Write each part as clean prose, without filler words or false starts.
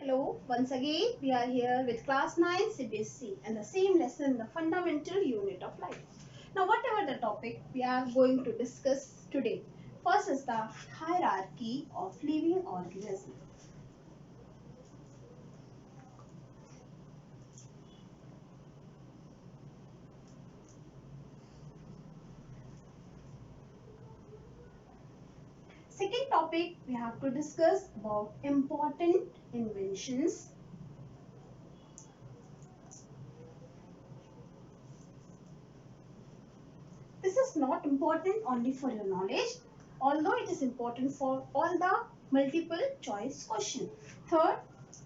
Hello, once again we are here with class 9 CBSE and the same lesson, the fundamental unit of life. Now whatever the topic we are going to discuss today, first is the hierarchy of living organisms. Second topic we have to discuss about important inventions. This is not important only for your knowledge, although it is important for all the multiple choice question. Third,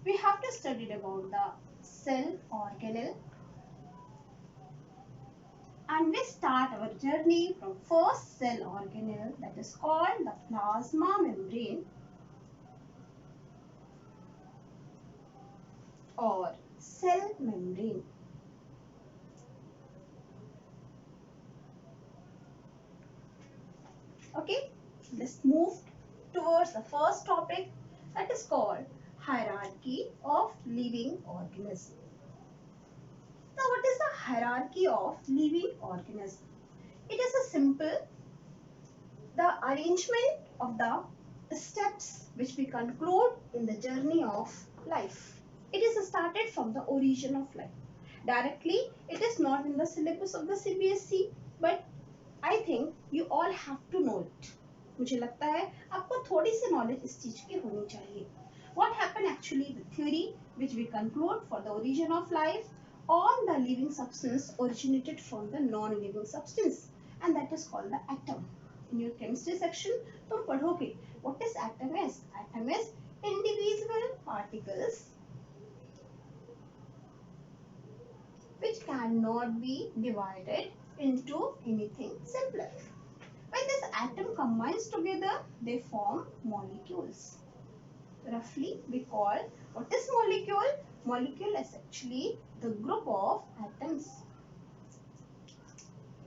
we have to study about the cell organelle, and we start our journey from first cell organelle, that is called the plasma membrane or cell membrane. Okay, let's move towards the first topic, that is called hierarchy of living organisms. Now, what is the hierarchy of living organism? It is a simple, the arrangement of the steps which we conclude in the journey of life. It is started from the origin of life. Directly, it is not in the syllabus of the CBSE, but I think you all have to know it. मुझे लगता है आपको थोड़ी सी knowledge इस चीज की होनी चाहिए. What happened actually, the theory which we conclude for the origin of life, all the living substance originated from the non-living substance, and that is called the atom. In your chemistry section, तुम पढ़ोगे what is atom is. Atom is indivisible particles which cannot be divided into anything simpler. When this atom combines together, they form molecules. Roughly, we call what is molecule? Molecule is actually the group of atoms.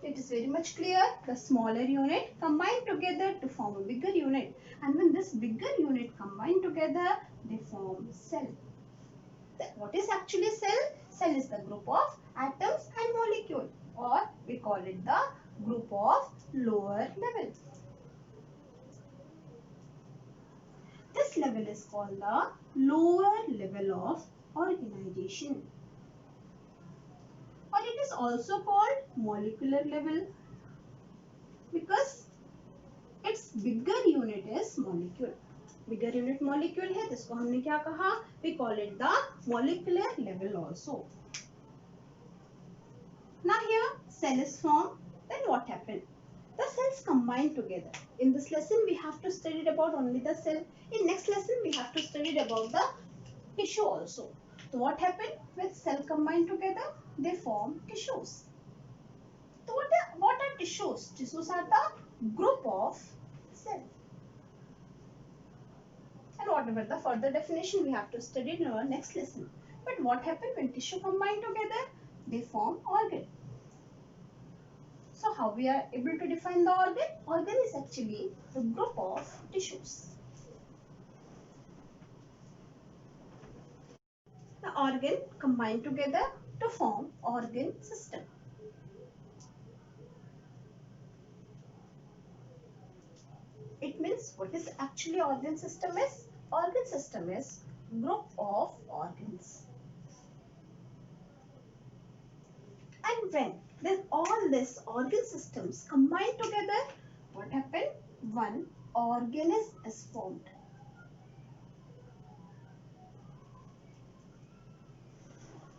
It is very much clear. The smaller unit combine together to form a bigger unit, and when this bigger unit combine together, they form cell. What is actually cell? Cell is the group of atoms and molecule, or we call it the group of lower level. This level is called the lower level of organization, or it is also called molecular level because its bigger unit is molecule. Bigger unit molecule है, जिसको हमने क्या कहा? We call it the molecular level also. Now here cell is formed. Then what happened? The cells combine together. In this lesson we have to study about only the cell. In next lesson we have to study about the tissue also. So what happened? When cell combine together, they form tissues. So what are tissues? Tissues are the group of cells. And whatever the further definition we have to study in our next lesson. But what happened when tissue combine together? They form organ. So how we are able to define the organ? Organ is actually the group of tissues. The organ combine together to form organ system. It means what is actually organ system is? Organ system is group of organs. And when all these organ systems combine together, what happened? One organism is formed.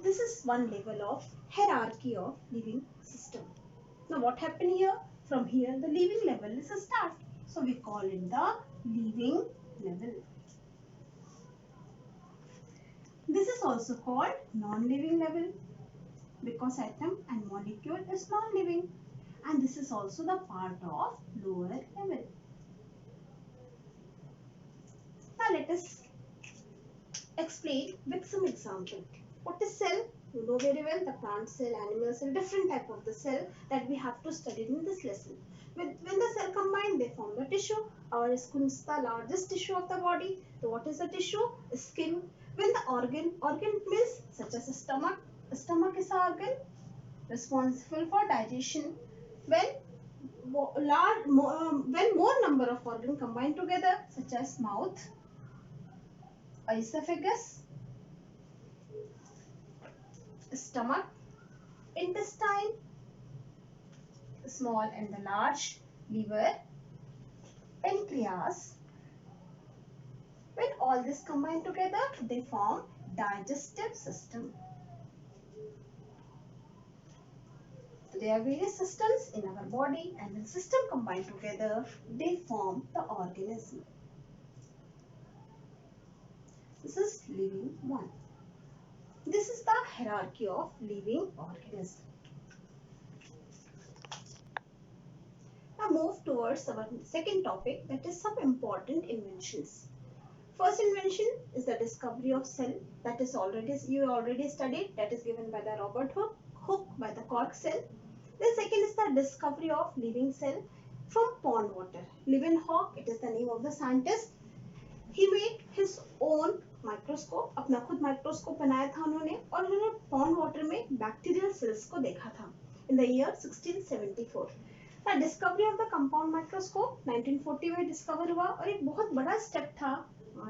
This is one level of hierarchy of living system. Now what happened here? From here the living level is a start. So we call it the living level. This is also called non-living level because atom and molecule is non-living, and this is also the part of lower level. Now let us explain with some example. What is cell? You know very well, the plant cell, animal cell, different type of the cell that we have to study in this lesson. When the cell combine, they form the tissue. or skin is the largest tissue of the body. So what is the tissue? Skin. When the organ means such as stomach. Stomach is an organ responsible for digestion. When when more number of organs combine together, such as mouth, esophagus, stomach, intestine, small and the large, liver, pancreas. When all this combine together, they form digestive system. So there are various systems in our body, and when system combine together, they form the organism. This is living one. This is the hierarchy of living organism. Now move towards our second topic, that is some important inventions. First invention is the discovery of cell, that is you already studied, that is given by the Robert Hooke by the cork cell. The second is the discovery of living cell from pond water. Leeuwenhoek, it is the name of the scientist. He made his own microscope, अपना खुद microscope बनाया था उन्होंने, और उन्होंने pond water में bacterial cells को देखा था in the year 1674. The discovery of the compound microscope 1940 में discover हुआ, और एक बहुत बड़ा step था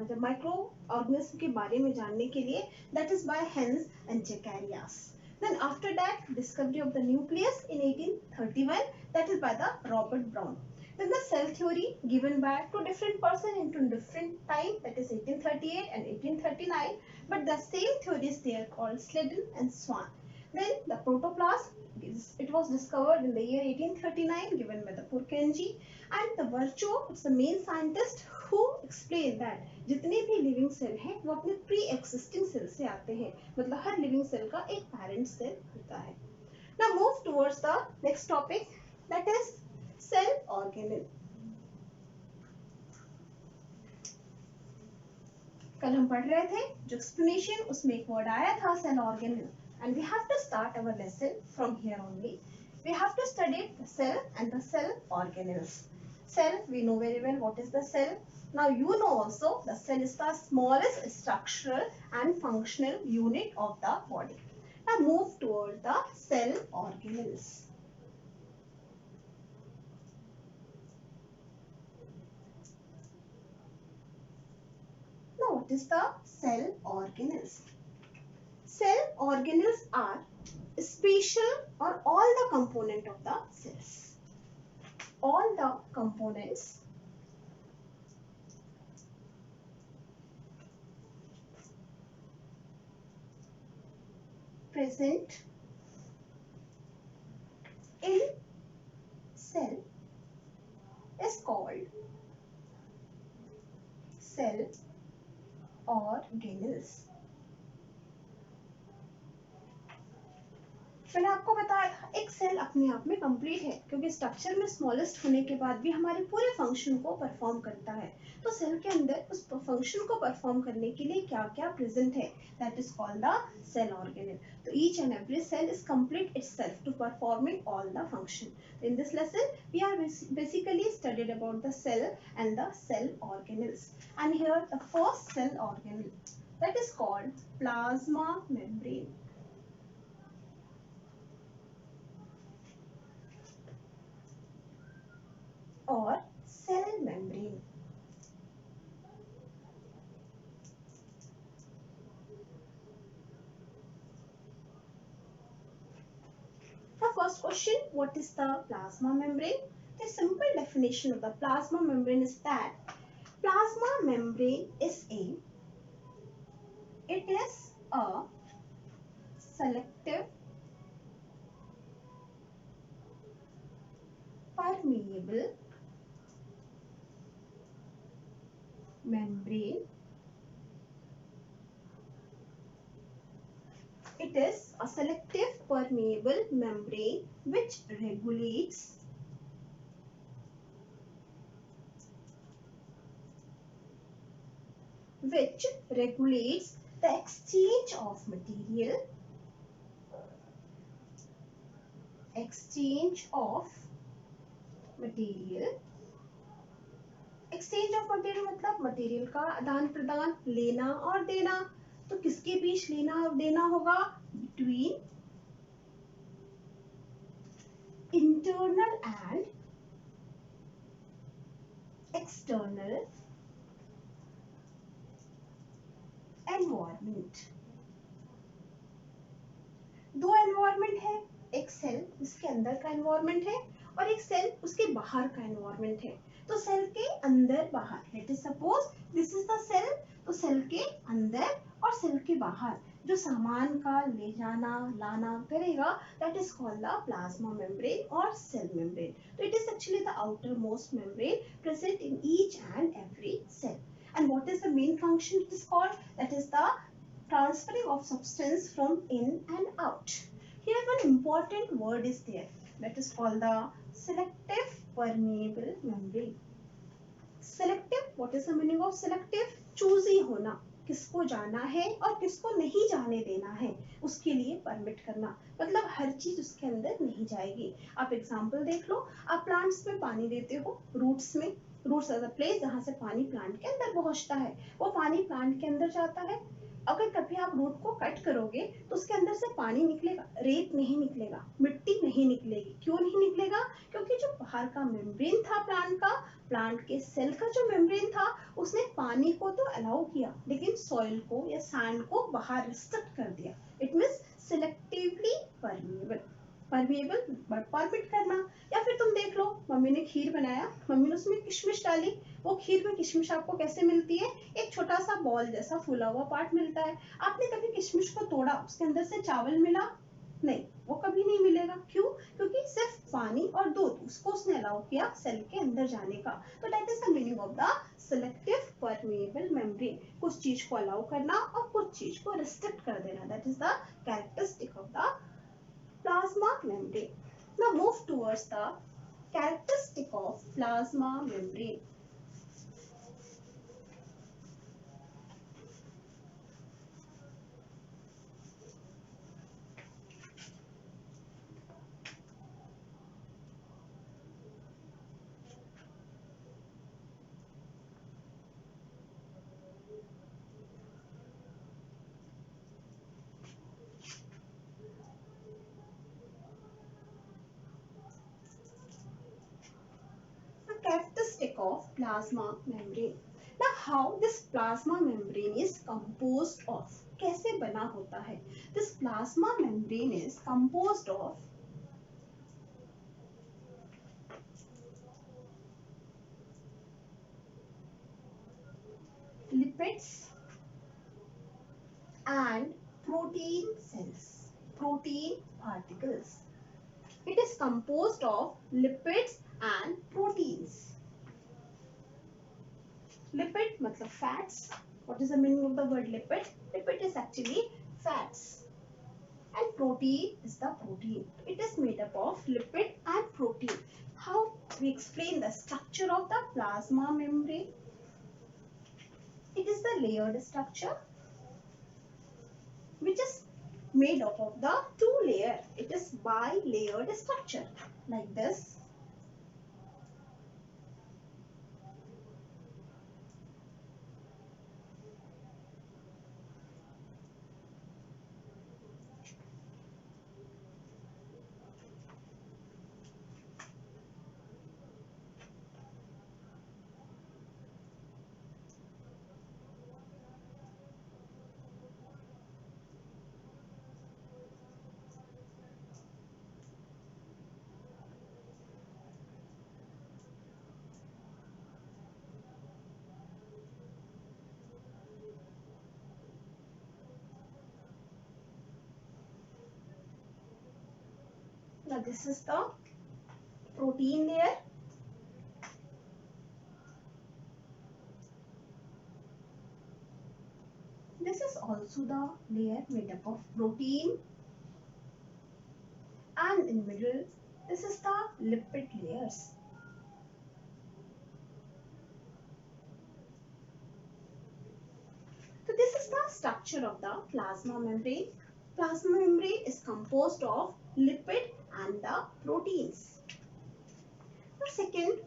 जब माइक्रो ऑर्गेनिज्म के बारे में जानने के लिए, that is by Hans and Zacharias. Then after that, discovery of the nucleus in 1831, that is by the Robert Brown. Then the cell theory given by two different persons into different time, that is 1838 and 1839, but the same theories they are called Sladen and Swan. Then the protoplasm, it was discovered in the year 1839, given by the Purkinje, and the Virchow, it's the main scientist who explained that जितने भी living cell हैं वो अपने pre existing cell से आते हैं, मतलब हर living cell का एक पैरेंट सेल होता है. Now move towards the next topic, that is cell organelle. कल हम पढ़ रहे थे जो एक्सप्लेनेशन, उसमें एक वर्ड आया था cell organelle, and we have to start our lesson from here only. We have to study the cell and the cell organelles. Cell, we know very well what is the cell. Now you know also the cell is the smallest structural and functional unit of the body. Now move toward the cell organelles. Now what is the cell organelles? Cell organelles are special or all the component of the cells. All the components present in cell is called cell organelles. मैंने आपको बताया था एक cell अपने आप में complete है, क्योंकि स्ट्रक्चर में स्मॉलेस्ट होने के बाद भी हमारे पूरे फंक्शन को परफॉर्म करता है. तो सेल के अंदर उस फंक्शन को परफॉर्म करने के लिए क्या क्या प्रेजेंट है, that is called the cell organelle. तो each and every cell is complete itself to performing all the function. In this lesson we are basically studied about the cell and the cell organelles. And here the first cell organelle, that is called plasma membrane. और cell membrane. The first question, what is the plasma membrane? The simple definition of the plasma membrane is that plasma membrane is a selective permeable membrane. It is a selective permeable membrane which regulates the exchange of material exchange of material मतलब material का आदान प्रदान, लेना और देना। तो किसके बीच लेना और देना होगा? Between internal and external environment. दो एनवायरमेंट है, एक सेल उसके अंदर का एनवायरमेंट है और एक सेल उसके बाहर का एनवायरमेंट है। तो सेल के अंदर बाहर, let us suppose this is the cell, तो सेल के अंदर और सेल के बाहर जो सामान का ले जाना लाना करेगा, that is called the plasma membrane और सेल मेम्ब्रेन। तो it is actually the outer most membrane present in each and every cell. And what is the main function it is called? That is the transferring of substance from in and out. Here one important word is there, that is called the selective permeable membrane. Selective, what is the meaning of selective? Choosy होना, किसको जाना है और किसको नहीं जाने देना है, उसके लिए परमिट करना, मतलब हर चीज उसके अंदर नहीं जाएगी। आप एग्जांपल देख लो, आप प्लांट्स में पानी देते हो, रूट्स में, रूट्स आर द प्लेस जहाँ से पानी प्लांट के अंदर पहुंचता है, वो पानी प्लांट के अंदर जाता है। अगर कभी आप रूट को कट करोगे तो उसके अंदर से पानी निकलेगा, रेत नहीं निकलेगा, मिट्टी नहीं निकलेगी। क्यों नहीं निकलेगा? क्योंकि जो बाहर का मेम्ब्रेन था प्लांट का, प्लांट के सेल का जो मेम्ब्रेन था, उसने पानी को तो अलाउ किया लेकिन सॉइल को या सैंड को बाहर रिस्ट्रिक्ट कर दिया। It means selectively permeable, permeable but permit करना। या फिर तुम देख लो, मम्मी ने खीर बनाया, मम्मी ने उसमें किशमिश डाली, वो खीर में किशमिश आपको कैसे मिलती है? एक छोटा सा बॉल जैसा फूला हुआ पार्ट मिलता है। आपने कभी किशमिश को तोड़ा, उसके अंदर से चावल मिला? नहीं, वो कभी नहीं मिलेगा। क्यों? क्योंकि सिर्फ पानी और दूध, उसको उसने अलाउ किया सेल के अंदर जाने का। तो that is the meaning of the selective permeable membrane, कुछ चीज को अलाउ करना और कुछ चीज को रिस्ट्रिक्ट कर देना। That is the characteristic of the plasma membrane. Now move towards the characteristic of plasma membrane. Characteristic of plasma membrane. Now how this plasma membrane is composed of? कैसे बना होता है? This plasma membrane is composed of lipids and protein cells, protein particles. It is composed of lipids and proteins. Lipid मतलब fats. What is the meaning of the word lipid? Lipid is actually fats. And protein is the protein. It is made up of lipid and protein. How we explain the structure of the plasma membrane? It is the layered structure which is made up of the two layer. It is bi-layered structure like this. Now this is the protein layer. This is also the layer made up of protein, and in middle this is the lipid layers. So this is the structure of the plasma membrane. Plasma membrane is composed of lipid and the proteins. The second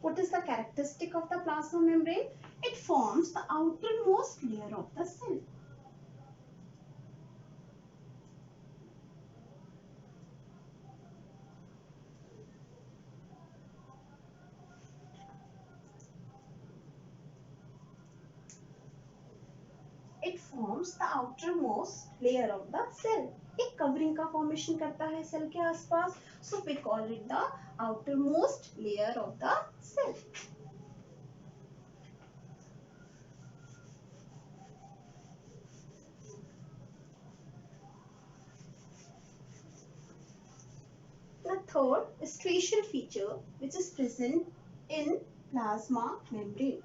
What is the characteristic of the plasma membrane? It forms the outermost layer of the cell. It forms the outermost layer of the cell. एक covering का formation करता है cell के आसपास. So we call it the outermost layer of the cell. The third spatial feature which is present in plasma membrane.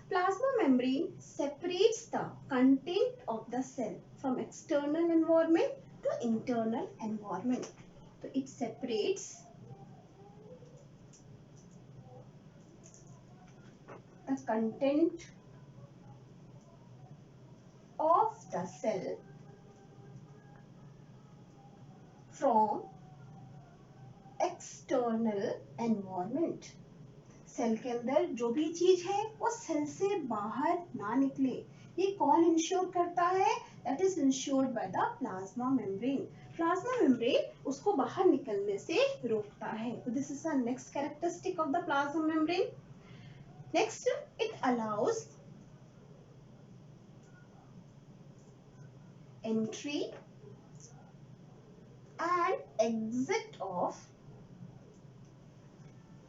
Plasma membrane separates the content of the cell from external environment to internal environment. So it separates the content of the cell from external environment. Cell के अंदर जो भी चीज है वो cell से बाहर ना निकले. ये कौन इंश्योर करता है? That is insured by the plasma membrane. Plasma membrane उसको बाहर निकलने से रोकता है. तो this is the next characteristic of the plasma membrane. Next, it allows entry and exit of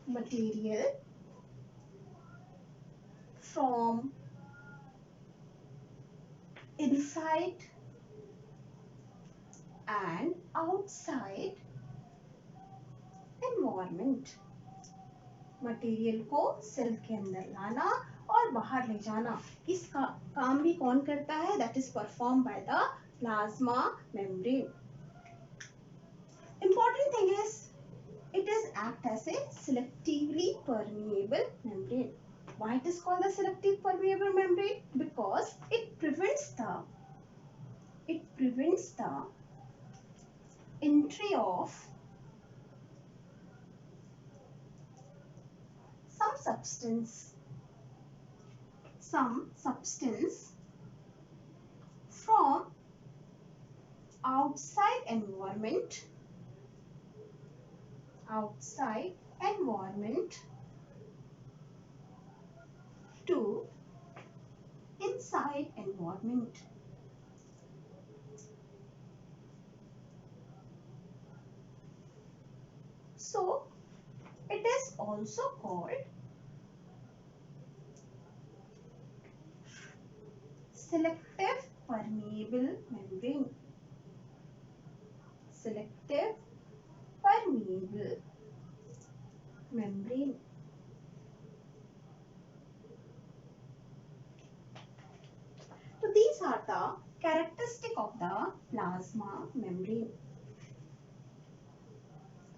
material from inside and outside environment. Material को cell के अंदर लाना और बाहर ले जाना, इसका काम भी कौन करता है? That is perform by the plasma membrane. Important thing is it is act as a selectively permeable membrane. Why it is called a selective permeable membrane? Because it prevents the entry of some substance from outside environment to inside environment. So it is also called selective permeable membrane. Selective permeable membrane. So these are the characteristic of the plasma membrane.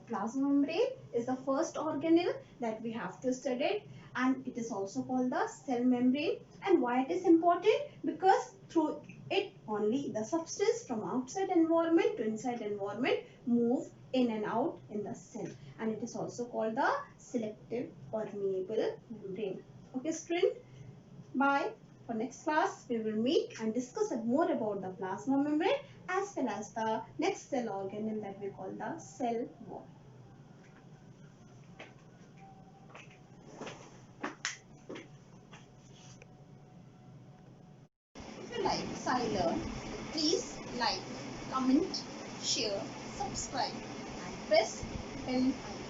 Plasma membrane is the first organelle that we have to study, and it is also called the cell membrane. And why it is important? Because through it only the substance from outside environment to inside environment move in and out in the cell, and it is also called the selective permeable membrane. Okay student, bye. For next class we will meet and discuss more about the plasma membrane as well as the next cell organelle that we call the cell wall. If you like SciLearn, please like, comment, share, subscribe and press bell icon.